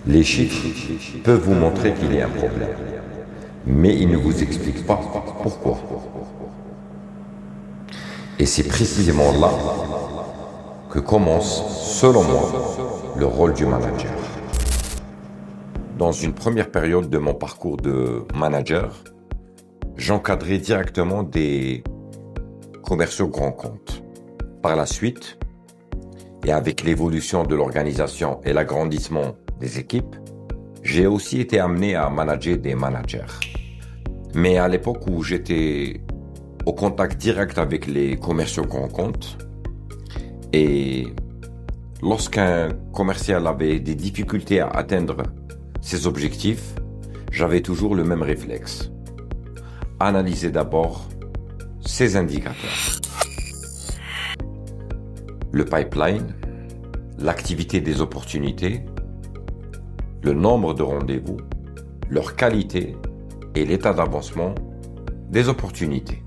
Les chiffres peuvent vous montrer qu'il y a un problème, mais ils ne vous expliquent pas pourquoi. Et c'est précisément là que commence, selon moi, le rôle du manager. Dans une première période de mon parcours de manager, j'encadrais directement des commerciaux grands comptes. Par la suite, et avec l'évolution de l'organisation et l'agrandissement des équipes, j'ai aussi été amené à manager des managers. Mais à l'époque où j'étais au contact direct avec les commerciaux grands comptes, et lorsqu'un commercial avait des difficultés à atteindre ses objectifs, j'avais toujours le même réflexe. Analyser d'abord ces indicateurs. Le pipeline, l'activité des opportunités, le nombre de rendez-vous, leur qualité et l'état d'avancement des opportunités.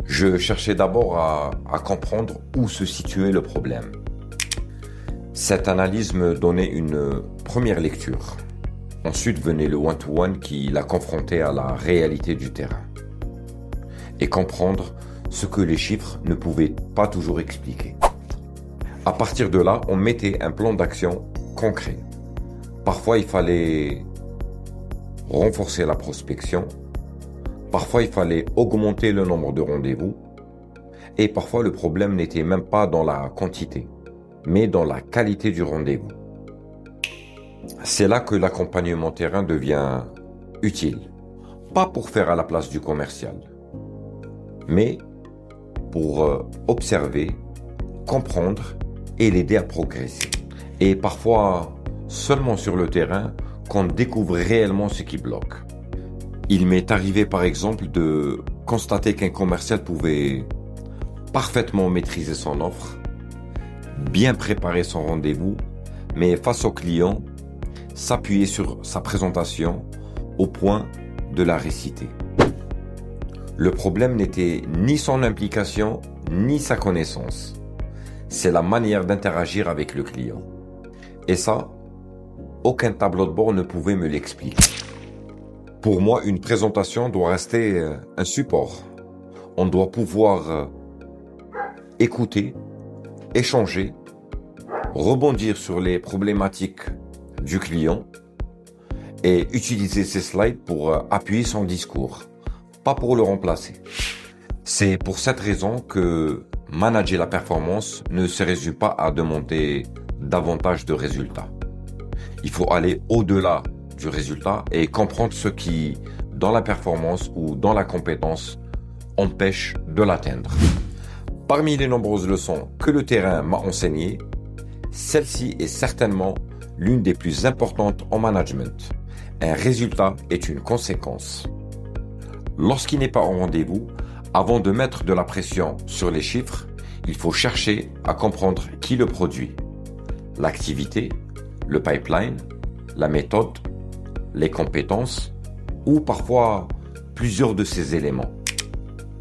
Je cherchais d'abord à comprendre où se situait le problème. Cette analyse me donnait une première lecture. Ensuite venait le one-to-one qui la confrontait à la réalité du terrain. Et comprendre ce que les chiffres ne pouvaient pas toujours expliquer. À partir de là, on mettait un plan d'action concret. Parfois, il fallait renforcer la prospection. Parfois, il fallait augmenter le nombre de rendez-vous. Et parfois, le problème n'était même pas dans la quantité, mais dans la qualité du rendez-vous. C'est là que l'accompagnement terrain devient utile. Pas pour faire à la place du commercial, mais pour observer, comprendre et l'aider à progresser. Et parfois, seulement sur le terrain, qu'on découvre réellement ce qui bloque. Il m'est arrivé par exemple de constater qu'un commercial pouvait parfaitement maîtriser son offre, bien préparer son rendez-vous, mais face au client, s'appuyer sur sa présentation au point de la réciter. Le problème n'était ni son implication, ni sa connaissance. C'est la manière d'interagir avec le client. Et ça, aucun tableau de bord ne pouvait me l'expliquer. Pour moi, une présentation doit rester un support. On doit pouvoir écouter, échanger, rebondir sur les problématiques du client et utiliser ces slides pour appuyer son discours, pas pour le remplacer. C'est pour cette raison que manager la performance ne se résume pas à demander davantage de résultats. Il faut aller au-delà du résultat et comprendre ce qui, dans la performance ou dans la compétence, empêche de l'atteindre. Parmi les nombreuses leçons que le terrain m'a enseignées, celle-ci est certainement l'une des plus importantes en management. Un résultat est une conséquence. Lorsqu'il n'est pas en rendez-vous, avant de mettre de la pression sur les chiffres, il faut chercher à comprendre qui le produit, l'activité, le pipeline, la méthode, les compétences ou parfois plusieurs de ces éléments.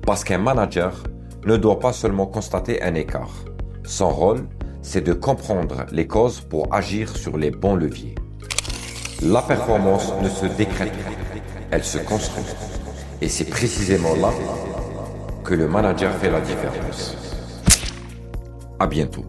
Parce qu'un manager ne doit pas seulement constater un écart. Son rôle, c'est de comprendre les causes pour agir sur les bons leviers. La performance ne se décrète pas, elle se construit. Et c'est précisément là que le manager fait la différence. À bientôt.